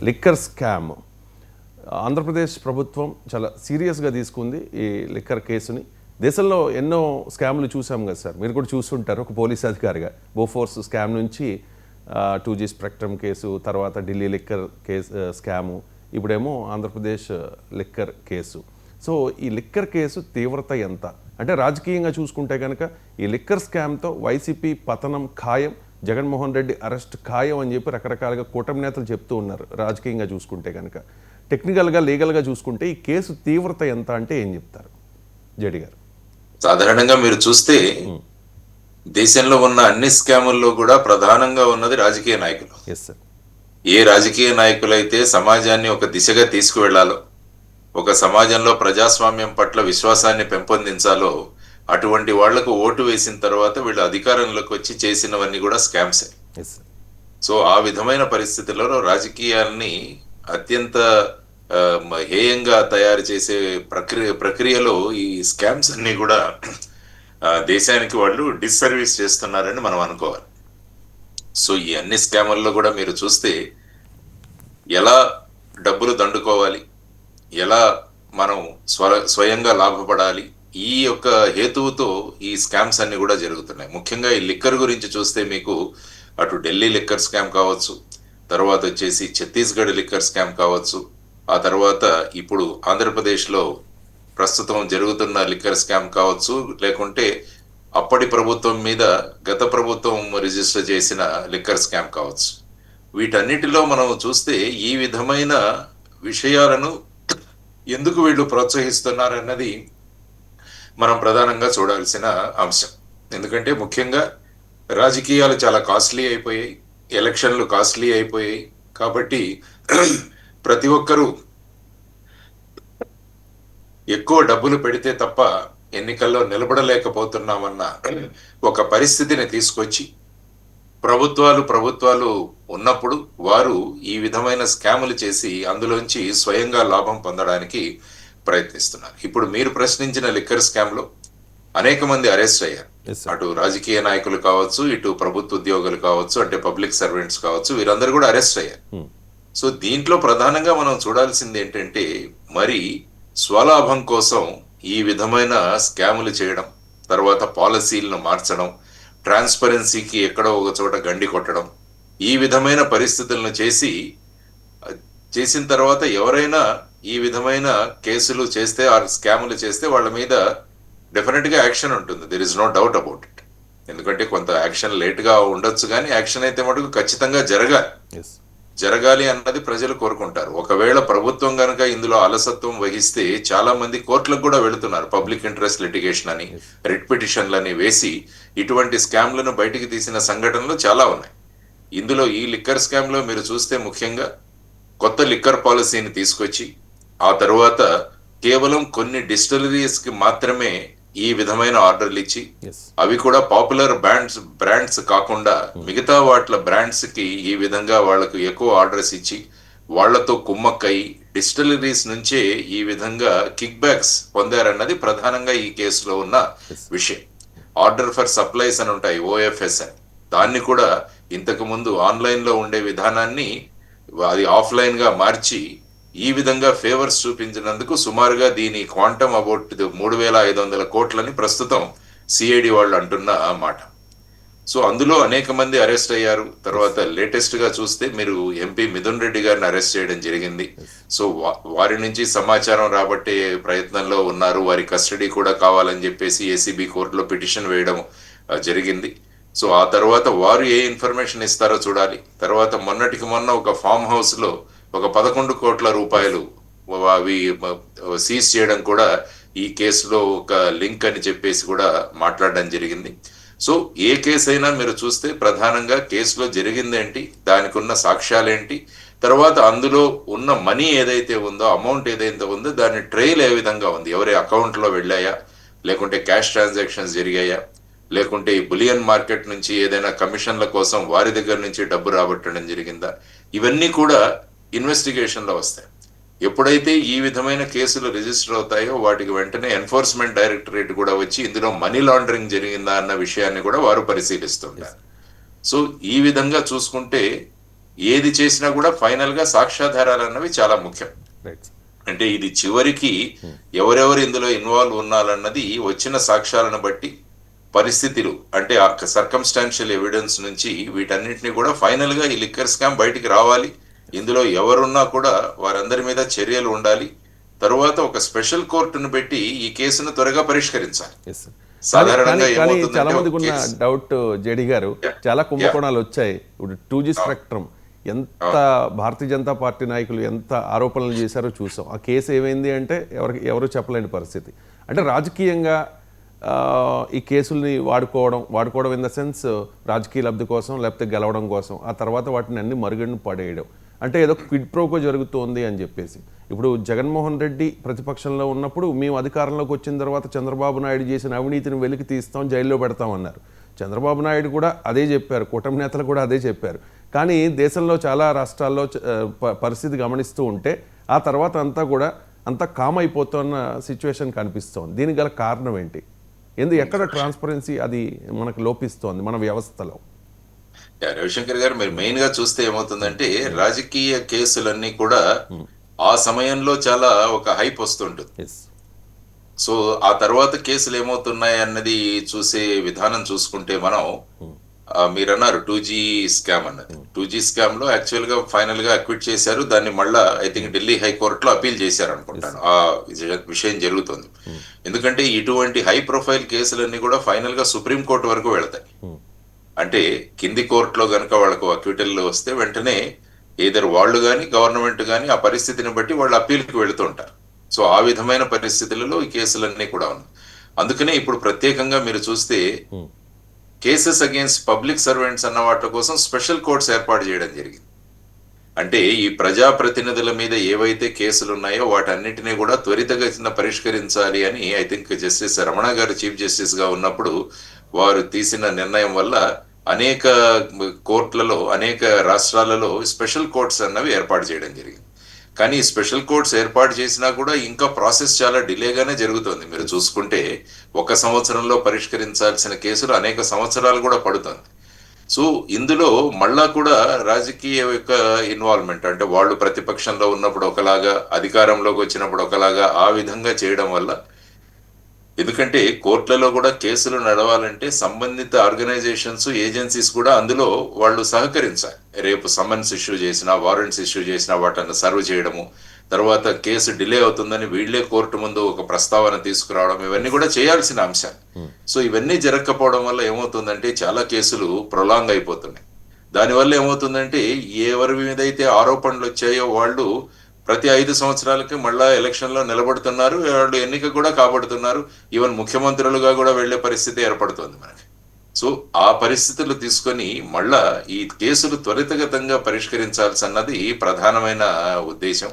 Liquor scam. Andhra Pradesh ప్రభుత్వం చాలా సీరియస్గా తీసుకుంది ఈ లిక్కర్ కేసుని. దేశంలో ఎన్నో స్కామ్లు చూసాం కదా సార్, మీరు కూడా చూస్తుంటారు ఒక పోలీస్ అధికారిగా. బోఫోర్స్ స్కామ్ నుంచి 2G స్పెక్ట్రమ్ కేసు, తర్వాత ఢిల్లీ లిక్కర్ కేసు స్కాము, ఇప్పుడేమో ఆంధ్రప్రదేశ్ లిక్కర్ కేసు. సో ఈ లిక్కర్ కేసు తీవ్రత ఎంత అంటే, రాజకీయంగా చూసుకుంటే కనుక ఈ లిక్కర్ స్కామ్తో వైసీపీ పతనం ఖాయం, జగన్మోహన్ రెడ్డి అరెస్ట్ ఖాయం అని చెప్పి రకరకాలుగా కూటమి నేతలు చెప్తూ ఉన్నారు. రాజకీయంగా చూసుకుంటే కనుక, టెక్నికల్గా లీగల్గా చూసుకుంటే ఈ కేసు తీవ్రత ఎంత అంటే ఏం చెప్తారు జేడి గారు? సాధారణంగా మీరు చూస్తే దేశంలో ఉన్న అన్ని స్కాముల్లో కూడా ప్రధానంగా ఉన్నది రాజకీయ నాయకులు. Yes sir. ఏ రాజకీయ నాయకులైతే సమాజాన్ని ఒక దిశగా తీసుకువెళ్లాలో, ఒక సమాజంలో ప్రజాస్వామ్యం పట్ల విశ్వాసాన్ని పెంపొందించాలో, అటువంటి వాళ్లకు ఓటు వేసిన తర్వాత వీళ్ళు అధికారంలోకి వచ్చి చేసినవన్నీ కూడా స్కామ్సే. సో ఆ విధమైన పరిస్థితులలో రాజకీయాల్ని అత్యంత హేయంగా తయారు చేసే ప్రక్రియలో ఈ స్కామ్స్ అన్ని కూడా దేశానికి వాళ్ళు డిస్సర్వీస్ చేస్తున్నారని మనం అనుకోవాలి. సో ఈ అన్ని స్కాముల్లో కూడా మీరు చూస్తే ఎలా డబ్బులు దండుకోవాలి, ఎలా మనం స్వయంగా లాభపడాలి, ఈ యొక్క హేతువుతో ఈ స్కామ్స్ అన్ని కూడా జరుగుతున్నాయి. ముఖ్యంగా ఈ లిక్కర్ గురించి చూస్తే మీకు అటు ఢిల్లీ లిక్కర్ స్కామ్ కావచ్చు, తర్వాత వచ్చేసి ఛత్తీస్గఢ్ లిక్కర్ స్కామ్ కావచ్చు, ఆ తర్వాత ఇప్పుడు ఆంధ్రప్రదేశ్లో ప్రస్తుతం జరుగుతున్న లిక్కర్ స్కామ్ కావచ్చు, లేకుంటే అప్పటి ప్రభుత్వం మీద గత ప్రభుత్వం రిజిస్టర్ చేసిన లిక్కర్ స్కామ్ కావచ్చు. వీటన్నిటిలో మనం చూస్తే ఈ విధమైన విషయాలను ఎందుకు వీళ్ళు ప్రోత్సహిస్తున్నారన్నది మనం ప్రధానంగా చూడాల్సిన అంశం. ఎందుకంటే ముఖ్యంగా రాజకీయాలు చాలా కాస్ట్లీ అయిపోయాయి, ఎలక్షన్లు కాస్ట్లీ అయిపోయాయి. కాబట్టి ప్రతి ఒక్కరూ ఎక్కువ డబ్బులు పెడితే తప్ప ఎన్నికల్లో నిలబడలేకపోతున్నామన్న ఒక పరిస్థితిని తీసుకొచ్చి ప్రభుత్వాలు ఉన్నప్పుడు వారు ఈ విధమైన స్కాములు చేసి అందులోంచి స్వయంగా లాభం పొందడానికి ప్రయత్నిస్తున్నారు. ఇప్పుడు మీరు ప్రశ్నించిన లిక్కర్ స్కామ్ లో అనేక మంది అరెస్ట్ అయ్యారు. అటు రాజకీయ నాయకులు కావచ్చు, ఇటు ప్రభుత్వ ఉద్యోగులు కావచ్చు, అంటే పబ్లిక్ సర్వెంట్స్ కావచ్చు, వీరందరూ కూడా అరెస్ట్ అయ్యారు. సో దీంట్లో ప్రధానంగా మనం చూడాల్సింది ఏంటంటే, మరి స్వలాభం కోసం ఈ విధమైన స్కాములు చేయడం, తర్వాత పాలసీలను మార్చడం, ట్రాన్స్పరెన్సీకి ఎక్కడో ఒక చోట గండి కొట్టడం, ఈ విధమైన పరిస్థితులను చేసిన తర్వాత ఎవరైనా ఈ విధమైన కేసులు చేస్తే, ఆ స్కాములు చేస్తే వాళ్ళ మీద డెఫినెట్ గా యాక్షన్ ఉంటుంది. There is no doubt about it. ఎందుకంటే కొంత యాక్షన్ లేట్ గా ఉండొచ్చు, కానీ యాక్షన్ అయితే మటుకు ఖచ్చితంగా జరగాలి అన్నది ప్రజలు కోరుకుంటారు. ఒకవేళ ప్రభుత్వం కనుక ఇందులో అలసత్వం వహిస్తే చాలా మంది కోర్టులకు కూడా వెళుతున్నారు. పబ్లిక్ ఇంట్రెస్ట్ లిటిగేషన్ అని, రిట్ పిటిషన్లని వేసి ఇటువంటి స్కామ్లను బయటికి తీసిన సంఘటనలు చాలా ఉన్నాయి. ఇందులో ఈ లిక్కర్ స్కామ్ లో మీరు చూస్తే ముఖ్యంగా కొత్త లిక్కర్ పాలసీని తీసుకొచ్చి ఆ తర్వాత కేవలం కొన్ని డిస్టిలరీస్ కి మాత్రమే ఈ విధమైన ఆర్డర్లు ఇచ్చి, అవి కూడా పాపులర్ బ్రాండ్స్ కాకుండా మిగతా వాట్ల బ్రాండ్స్ కి ఈ విధంగా వాళ్లకు ఎక్కువ ఆర్డర్స్ ఇచ్చి వాళ్లతో కుమ్మక్కై డిస్టిలరీస్ నుంచే ఈ విధంగా కిక్ బ్యాక్స్ పొందారన్నది ప్రధానంగా ఈ కేసులో ఉన్న విషయం. ఆర్డర్ ఫర్ సప్లైస్ అని ఉంటాయి, OFS అని. దాన్ని కూడా ఇంతకు ముందు ఆన్లైన్ లో ఉండే విధానాన్ని అది ఆఫ్లైన్ గా మార్చి ఈ విధంగా ఫేవర్స్ చూపించినందుకు సుమారుగా దీని క్వాంటమ్ అబౌట్ 3,500 కోట్లని ప్రస్తుతం సిఐడి వాళ్ళు అంటున్న మాట. సో అందులో అనేక మంది అరెస్ట్ అయ్యారు. తర్వాత లేటెస్ట్ గా చూస్తే మీరు ఎంపీ మిథున్ రెడ్డి గారిని అరెస్ట్ చేయడం జరిగింది. సో వారి నుంచి సమాచారం రాబట్టే ప్రయత్నంలో ఉన్నారు. వారి కస్టడీ కూడా కావాలని చెప్పేసి ఏసీబీ కోర్టులో పిటిషన్ వేయడం జరిగింది. సో ఆ తర్వాత వారు ఏ ఇన్ఫర్మేషన్ ఇస్తారో చూడాలి. తర్వాత మొన్నటికి మొన్న ఒక ఫామ్ హౌస్ లో ఒక 11 కోట్ల రూపాయలు అవి సీజ్ చేయడం కూడా ఈ కేసులో ఒక లింక్ అని చెప్పేసి కూడా మాట్లాడడం జరిగింది. సో ఏ కేసు అయినా మీరు చూస్తే ప్రధానంగా కేసులో జరిగిందేంటి, దానికి ఉన్న సాక్ష్యాలేంటి, తర్వాత అందులో ఉన్న మనీ ఏదైతే ఉందో, అమౌంట్ ఏదైతే ఉందో దాని ట్రైల్ ఏ విధంగా ఉంది, ఎవరి అకౌంట్ లో వెళ్ళాయా, లేకుంటే క్యాష్ ట్రాన్సాక్షన్స్ జరిగాయా, లేకుంటే ఈ బులియన్ మార్కెట్ నుంచి ఏదైనా కమిషన్ల కోసం వారి దగ్గర నుంచి డబ్బు రాబట్టడం జరిగిందా, ఇవన్నీ కూడా ఇన్వెస్టిగేషన్ లో వస్తాయి. ఎప్పుడైతే ఈ విధమైన కేసులు రిజిస్టర్ అవుతాయో వాటికి వెంటనే ఎన్ఫోర్స్మెంట్ డైరెక్టరేట్ కూడా వచ్చి ఇందులో మనీ లాండరింగ్ జరిగిందా అన్న విషయాన్ని కూడా వారు పరిశీలిస్తుంటారు. సో ఈ విధంగా చూసుకుంటే ఏది చేసినా కూడా ఫైనల్ గా సాక్ష్యాధారాలు అన్నవి చాలా ముఖ్యం. రైట్. అంటే ఇది చివరికి ఎవరెవరు ఇందులో ఇన్వాల్వ్ ఉన్నారన్నది వచ్చిన సాక్ష్యాలను బట్టి, పరిస్థితులు అంటే ఆ సర్కమ్స్టాన్షియల్ ఎవిడెన్స్ నుంచి వీటన్నిటిని కూడా ఫైనల్ గా ఈ లిక్కర్ స్కామ్ బయటికి రావాలి. ఇందులో ఎవరున్నా కూడా వారందరి మీద చర్యలు ఉండాలి. తరువాత ఒక స్పెషల్ కోర్టును పెట్టి ఈ కేసును త్వరగా పరిష్కరించాలి. Yes sir. సాధారణంగా కానీ చాలా ఏమవుతుందంటే మందికి ఉన్న డౌట్ జేడి గారు, చాలా కుంభకోణాలు వచ్చాయి. ఇప్పుడు 2G స్పెక్ట్రమ్ ఎంత భారతీయ జనతా పార్టీ నాయకులు ఎంత ఆరోపణలు చేశారో చూసాం. ఆ కేసు ఏమైంది అంటే ఎవరు చెప్పలేని పరిస్థితి. అంటే రాజకీయంగా ఈ కేసుల్ని వాడుకోవడం ఇన్ ద సెన్స్ రాజకీయ లబ్ధి కోసం, లేకపోతే గెలవడం కోసం, ఆ తర్వాత వాటిని అన్ని మరుగుడిని పడేయడం, అంటే ఏదో క్విడ్ ప్రోకో జరుగుతోంది అని చెప్పేసి. ఇప్పుడు జగన్మోహన్ రెడ్డి ప్రతిపక్షంలో ఉన్నప్పుడు మేము అధికారంలోకి వచ్చిన తర్వాత చంద్రబాబు నాయుడు చేసిన అవినీతిని వెలికి తీస్తాం, జైల్లో పెడతామన్నారు. చంద్రబాబు నాయుడు కూడా అదే చెప్పారు, కూటమి నేతలు కూడా అదే చెప్పారు. కానీ దేశంలో చాలా రాష్ట్రాల్లో పరిస్థితి గమనిస్తూ ఉంటే ఆ తర్వాత అంతా కామ్ అయిపోతున్న సిచ్యువేషన్ కనిపిస్తోంది. దీనికి గల కారణం ఏంటి? ఎక్కడ ట్రాన్స్పరెన్సీ అది మనకు లోపిస్తోంది మన వ్యవస్థలో? రవిశంకర్ గారు, మీరు మెయిన్ గా చూస్తే ఏమవుతుందంటే రాజకీయ కేసులన్నీ కూడా ఆ సమయంలో చాలా ఒక హైప్ వస్తుంటుంది. సో ఆ తర్వాత కేసులు ఏమవుతున్నాయి అన్నది చూసే విధానం చూసుకుంటే మనం మీరు అన్నారు 2G స్కామ్ అన్నది. 2G స్కామ్ లో యాక్చువల్ గా ఫైనల్ గా అక్విట్ చేశారు. దాన్ని మళ్ళా ఐ థింక్ ఢిల్లీ హైకోర్టులో అపీల్ చేశారు అనుకుంటాను. ఆ విషయం జరుగుతుంది. ఎందుకంటే ఇటువంటి హై ప్రొఫైల్ కేసులన్నీ కూడా ఫైనల్ గా సుప్రీం కోర్టు వరకు వెళతాయి. అంటే కింది కోర్టులో గనక వాళ్ళకు అక్విటల్ వస్తే వెంటనే ఏదర్ వాళ్ళు కానీ గవర్నమెంట్ కానీ ఆ పరిస్థితిని బట్టి వాళ్ళు అప్పీల్కి వెళుతుంటారు. సో ఆ విధమైన పరిస్థితులలో ఈ కేసులన్నీ కూడా ఉన్నాయి. అందుకనే ఇప్పుడు ప్రత్యేకంగా మీరు చూస్తే కేసెస్ అగేన్స్ట్ పబ్లిక్ సర్వెంట్స్ అన్న వాటి కోసం స్పెషల్ కోర్ట్స్ ఏర్పాటు చేయడం జరిగింది. అంటే ఈ ప్రజా ప్రతినిధుల మీద ఏవైతే కేసులు ఉన్నాయో వాటన్నిటినీ కూడా త్వరితగతిన పరిష్కరించాలి అని ఐ థింక్ జస్టిస్ రమణ గారు చీఫ్ జస్టిస్ గా ఉన్నప్పుడు వారు తీసిన నిర్ణయం వల్ల అనేక కోర్టులలో, అనేక రాష్ట్రాలలో స్పెషల్ కోర్ట్స్ అన్నవి ఏర్పాటు చేయడం జరిగింది. కానీ స్పెషల్ కోర్ట్స్ ఏర్పాటు చేసినా కూడా ఇంకా ప్రాసెస్ చాలా డిలేగానే జరుగుతుంది. మీరు చూసుకుంటే 1 సంవత్సరంలో పరిష్కరించాల్సిన కేసులు అనేక సంవత్సరాలు కూడా పడుతుంది. సో ఇందులో మళ్ళా కూడా రాజకీయ యొక్క ఇన్వాల్వ్మెంట్, అంటే వాళ్ళు ప్రతిపక్షంలో ఉన్నప్పుడు ఒకలాగా, అధికారంలోకి వచ్చినప్పుడు ఒకలాగా, ఆ విధంగా చేయడం వల్ల, ఎందుకంటే కోర్టులలో కూడా కేసులు నడవాలంటే సంబంధిత ఆర్గనైజేషన్స్, ఏజెన్సీస్ కూడా అందులో వాళ్ళు సహకరించాలి. రేపు సమన్స్ ఇష్యూ చేసినా, వారెంట్స్ ఇష్యూ చేసినా వాటిని సర్వ్ చేయడము, తర్వాత కేసు డిలే అవుతుందని వీళ్లే కోర్టు ముందు ఒక ప్రస్తావన తీసుకురావడం, ఇవన్నీ కూడా చేయాల్సిన అంశాలు. సో ఇవన్నీ జరగకపోవడం వల్ల ఏమవుతుందంటే చాలా కేసులు ప్రొలాంగ్ అయిపోతున్నాయి. దానివల్ల ఏమవుతుందంటే ఎవరి మీద అయితే ఆరోపణలు వచ్చాయో వాళ్ళు ప్రతి 5 సంవత్సరాలకి మళ్ళా ఎలక్షన్ లో నిలబడుతున్నారు, వాళ్ళు ఎన్నిక కూడా కాబడుతున్నారు. ఈవెన్ ముఖ్యమంత్రులుగా కూడా వెళ్లే పరిస్థితి ఏర్పడుతుంది మనకి. సో ఆ పరిస్థితులు తీసుకొని మళ్ళా ఈ కేసులు త్వరితగతంగా పరిష్కరించాల్సి అన్నది ప్రధానమైన ఉద్దేశం.